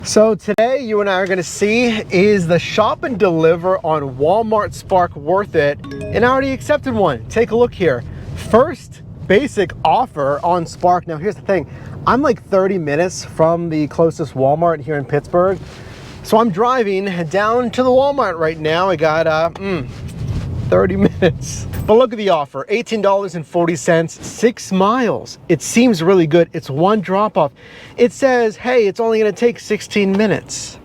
So today you and I are going to see, is the shop and deliver on Walmart Spark worth it? And I already accepted one. Take a look here. First basic offer on Spark. Now here's the thing, I'm like 30 minutes from the closest Walmart here in Pittsburgh. So I'm driving down to the Walmart right now. I got 30 minutes. But look at the offer, $18.40, 6 miles. It seems really good. It's one drop off. It says, hey, it's only gonna take 16 minutes.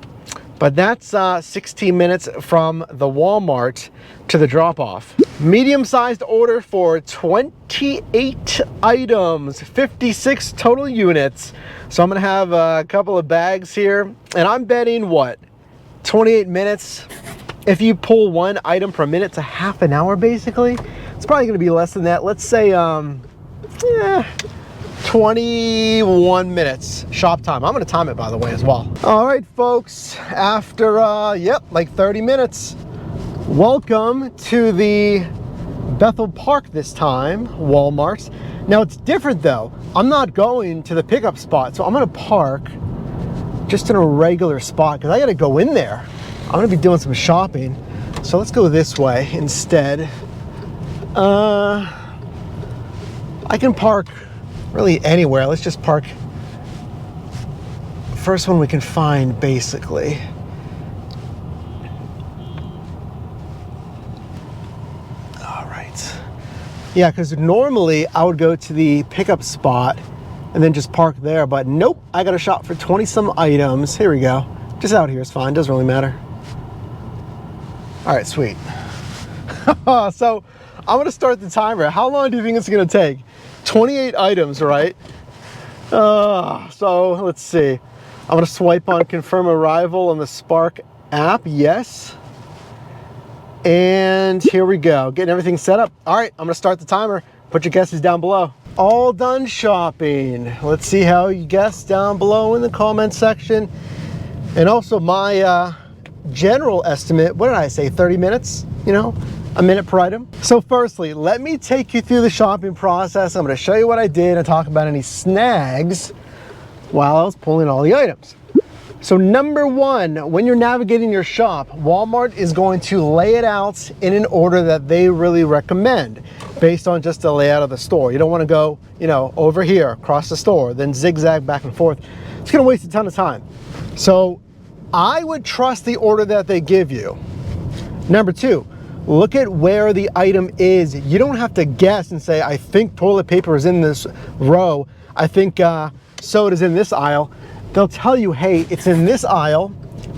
But that's 16 minutes from the Walmart to the drop off. Medium-sized order for 28 items, 56 total units. So I'm gonna have a couple of bags here, and I'm betting what, 28 minutes? If you pull one item per minute, it's a half an hour basically. It's probably gonna be less than that. Let's say 21 minutes shop time. I'm gonna time it, by the way, as well. All right, folks, after like 30 minutes, welcome to the Bethel Park this time, Walmart. Now it's different though. I'm not going to the pickup spot, so I'm gonna park just in a regular spot because I gotta go in there. I'm gonna be doing some shopping, so let's go this way instead. I can park really anywhere. Let's just park first one we can find, basically. All right. Yeah, because normally I would go to the pickup spot and then just park there, but nope, I got to shop for 20 some items. Here we go. Just out here is fine, doesn't really matter. All right, sweet. So I'm gonna start the timer. How long do you think it's gonna take? 28 items, right? So let's see. I'm gonna swipe on confirm arrival on the Spark app, yes. And here we go, getting everything set up. All right, I'm gonna start the timer. Put your guesses down below. All done shopping. Let's see how you guess down below in the comment section. And also my general estimate, what did I say, 30 minutes? You know, a minute per item. So firstly, let me take you through the shopping process. I'm gonna show you what I did and talk about any snags while I was pulling all the items. So number one, when you're navigating your shop, Walmart is going to lay it out in an order that they really recommend based on just the layout of the store. You don't wanna go, you know, over here, across the store, then zigzag back and forth. It's gonna waste a ton of time. So I would trust the order that they give you. Number two, look at where the item is. You don't have to guess and say, I think toilet paper is in this row. I think soda's in this aisle. They'll tell you, hey, it's in this aisle,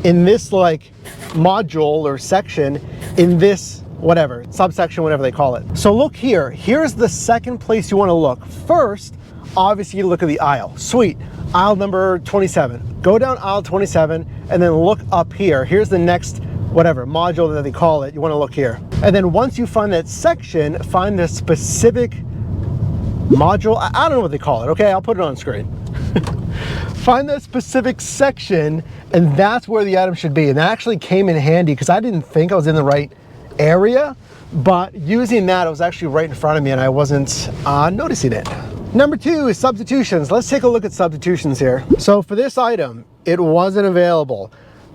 in this like module or section, in this whatever, subsection, whatever they call it. So look here, here's the second place you wanna look. First, obviously you look at the aisle. Sweet, aisle number 27. Go down aisle 27 and then look up here. Here's the next whatever module that they call it. You want to look here, and then once you find that section, find the specific module. I don't know what they call it. Okay, I'll put it on screen. Find that specific section, and that's where the item should be. And that actually came in handy because I didn't think I was in the right area, but using that, it was actually right in front of me and I wasn't noticing it. Number two is substitutions. Let's take a look at substitutions here. So for this item, it wasn't available.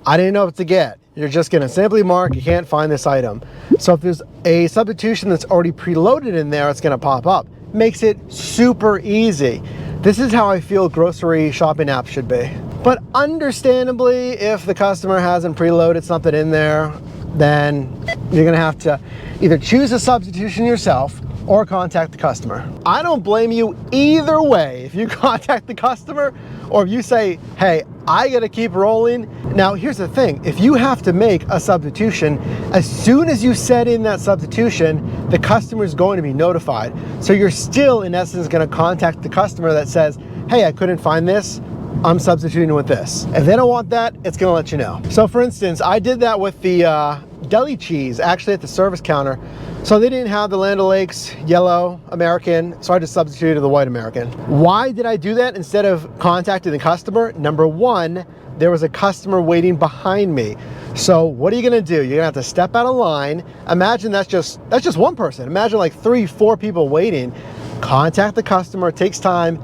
I didn't know what to get. You're just gonna simply mark, you can't find this item. So if there's a substitution that's already preloaded in there, it's gonna pop up. Makes it super easy. This is how I feel grocery shopping apps should be. But understandably, if the customer hasn't preloaded something in there, then you're gonna have to either choose a substitution yourself or contact the customer. I don't blame you either way. If you contact the customer or if you say, hey, I gotta keep rolling. Now here's the thing, if you have to make a substitution, as soon as you set in that substitution, the customer is going to be notified. So you're still in essence gonna contact the customer that says, hey, I couldn't find this, I'm substituting with this. If they don't want that, it's gonna let you know. So for instance, I did that with the deli cheese actually at the service counter. So they didn't have the Land O'Lakes yellow American, so I just substituted the white American. Why did I do that instead of contacting the customer? Number one, there was a customer waiting behind me. So what are you gonna do? You're gonna have to step out of line. Imagine that's just one person. Imagine like 3, 4 people waiting. Contact the customer, it takes time.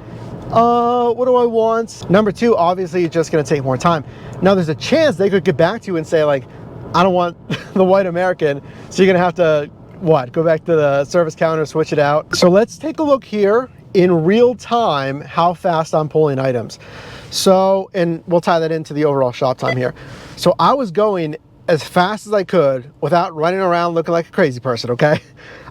What do I want? Number two, obviously it's just gonna take more time. Now there's a chance they could get back to you and say like, I don't want the white American, so you're gonna have to, what, go back to the service counter, switch it out. So let's take a look here in real time, how fast I'm pulling items. So, and we'll tie that into the overall shop time here. So I was going as fast as I could without running around looking like a crazy person, okay?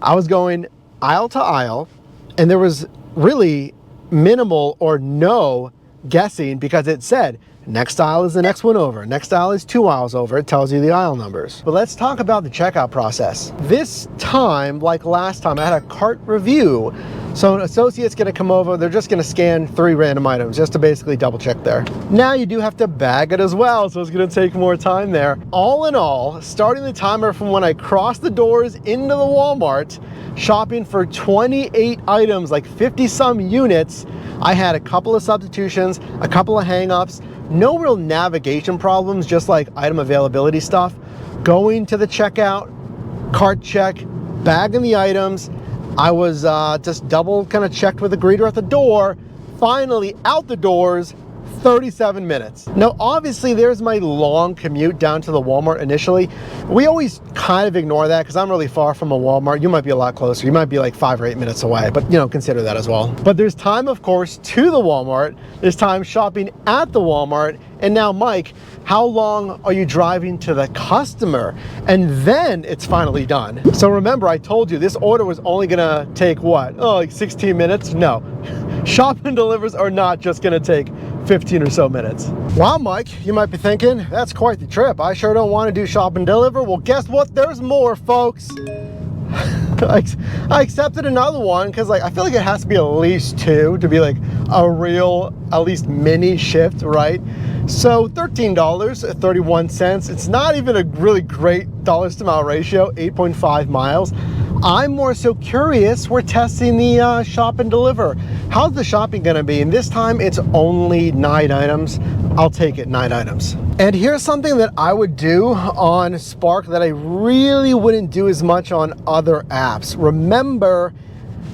I was going aisle to aisle, and there was really minimal or no guessing because it said, next aisle is the next one over. Next aisle is 2 aisles over. It tells you the aisle numbers. But let's talk about the checkout process. This time, like last time, I had a cart review. So an associate's gonna come over, they're just gonna scan 3 random items just to basically double check there. Now you do have to bag it as well, so it's gonna take more time there. All in all, starting the timer from when I crossed the doors into the Walmart, shopping for 28 items, like 50 some units, I had a couple of substitutions, a couple of hang-ups, no real navigation problems, just like item availability stuff. Going to the checkout, cart check, bagging the items. I was just double kind of checked with the greeter at the door. Finally out the doors, 37 minutes. Now, obviously there's my long commute down to the Walmart initially. We always kind of ignore that because I'm really far from a Walmart. You might be a lot closer. You might be like 5 or 8 minutes away, but you know, consider that as well. But there's time, of course, to the Walmart. There's time shopping at the Walmart. And now, Mike, how long are you driving to the customer? And then it's finally done. So remember, I told you this order was only gonna take what? Oh, like 16 minutes? No. Shop and delivers are not just gonna take 15 or so minutes. Wow, Mike, you might be thinking, that's quite the trip. I sure don't want to do shop and deliver. Well, guess what? There's more, folks. I accepted another one because like I feel like it has to be at least 2 to be like a real, at least mini shift, right? So $13.31. It's not even a really great dollars to mile ratio, 8.5 miles. I'm more so curious. We're testing the shop and deliver. How's the shopping gonna be? And this time it's only 9 items. I'll take it, 9 items. And here's something that I would do on Spark that I really wouldn't do as much on other apps. Remember,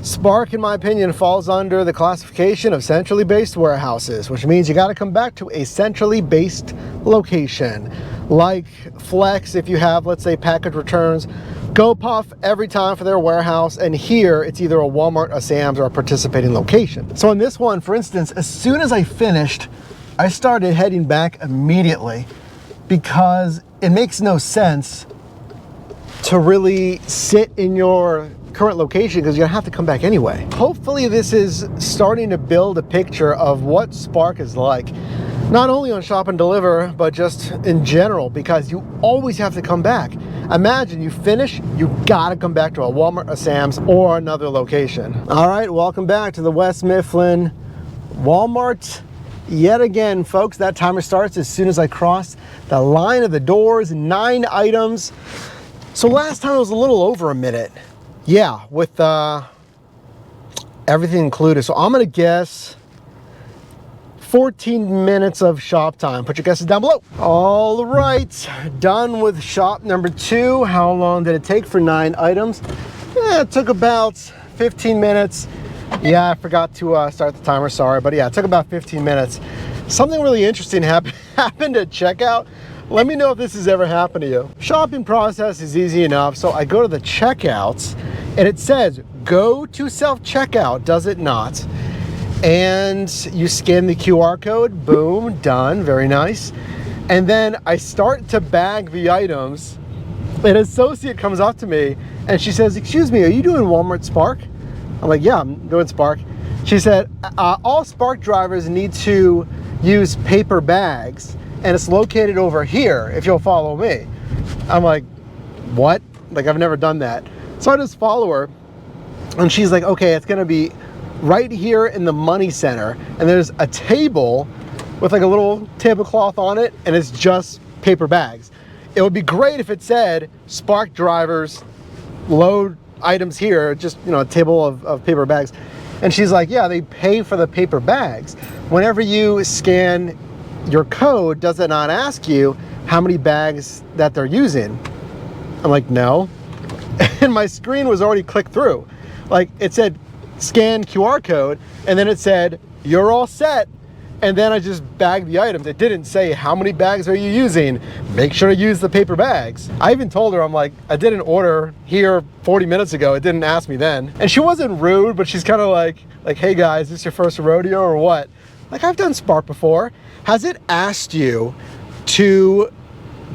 Spark, in my opinion, falls under the classification of centrally based warehouses, which means you gotta come back to a centrally based location. Like Flex, if you have, let's say, package returns, GoPuff every time for their warehouse, and here it's either a Walmart, a Sam's, or a participating location. So in this one, for instance, as soon as I finished, I started heading back immediately because it makes no sense to really sit in your current location because you're gonna have to come back anyway. Hopefully this is starting to build a picture of what Spark is like, not only on shop and deliver, but just in general, because you always have to come back. Imagine you finish, you gotta come back to a Walmart, a Sam's, or another location. All right, welcome back to the West Mifflin Walmart. Yet again, folks, that timer starts as soon as I cross the line of the doors, 9 items. So last time it was a little over a minute. Yeah, with everything included. So I'm gonna guess 14 minutes of shop time. Put your guesses down below. All right, done with shop number 2. How long did it take for 9 items? It took about 15 minutes. Yeah, I forgot to start the timer, sorry, but yeah, it took about 15 minutes. Something really interesting happened at checkout. Let me know if this has ever happened to you. Shopping process is easy enough. So I go to the checkouts and it says, go to self-checkout, does it not? And you scan the QR code, boom, done, very nice. And then I start to bag the items. An associate comes up to me and she says, excuse me, are you doing Walmart Spark? I'm like, yeah, I'm doing Spark. She said, all Spark drivers need to use paper bags and it's located over here if you'll follow me. I'm like, what? Like, I've never done that. So I just follow her and she's like, okay, it's gonna be right here in the money center, and there's a table with like a little tablecloth on it, and it's just paper bags. It would be great if it said Spark drivers load items here, just, you know, a table of paper bags. And she's like, yeah, they pay for the paper bags. Whenever you scan your code, does it not ask you how many bags that they're using? I'm like, no. And my screen was already clicked through. Like, it said scan QR code, and then it said you're all set. And then I just bagged the items. It didn't say how many bags are you using. Make sure to use the paper bags. I even told her, I'm like, I did an order here 40 minutes ago. It didn't ask me then. And she wasn't rude, but she's kind of like, hey guys, is this your first rodeo or what? Like, I've done Spark before. Has it asked you to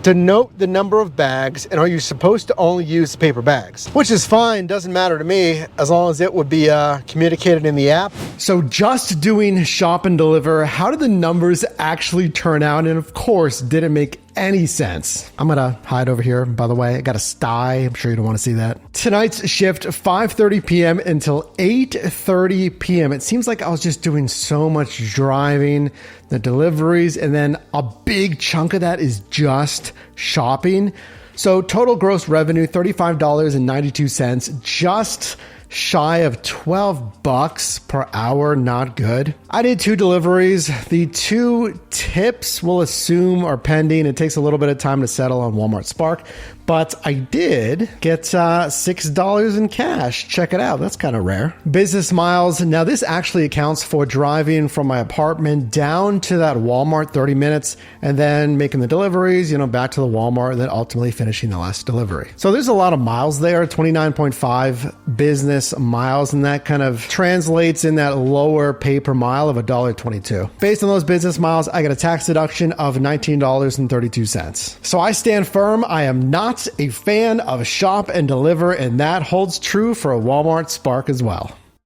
denote the number of bags, and are you supposed to only use the paper bags? Which is fine, doesn't matter to me, as long as it would be communicated in the app. So just doing shop and deliver, how did the numbers actually turn out? And of course, did it make any sense? I'm gonna hide over here, by the way. I got a sty. I'm sure you don't want to see that. Tonight's shift, 5:30 p.m. until 8:30 p.m. It seems like I was just doing so much driving, the deliveries, and then a big chunk of that is just shopping. So total gross revenue, $35.92, just shy of $12 per hour. Not good. I did 2 deliveries. The 2 tips we'll assume are pending. It takes a little bit of time to settle on Walmart Spark, but I did get $6 in cash. Check it out. That's kind of rare. Business miles. Now this actually accounts for driving from my apartment down to that Walmart 30 minutes and then making the deliveries, back to the Walmart and then ultimately finishing the last delivery. So there's a lot of miles there, 29.5 business miles, and that kind of translates in that lower pay per mile of $1.22. Based on those business miles, I get a tax deduction of $19.32. So I stand firm. I am not a fan of shop and deliver, and that holds true for a Walmart Spark as well.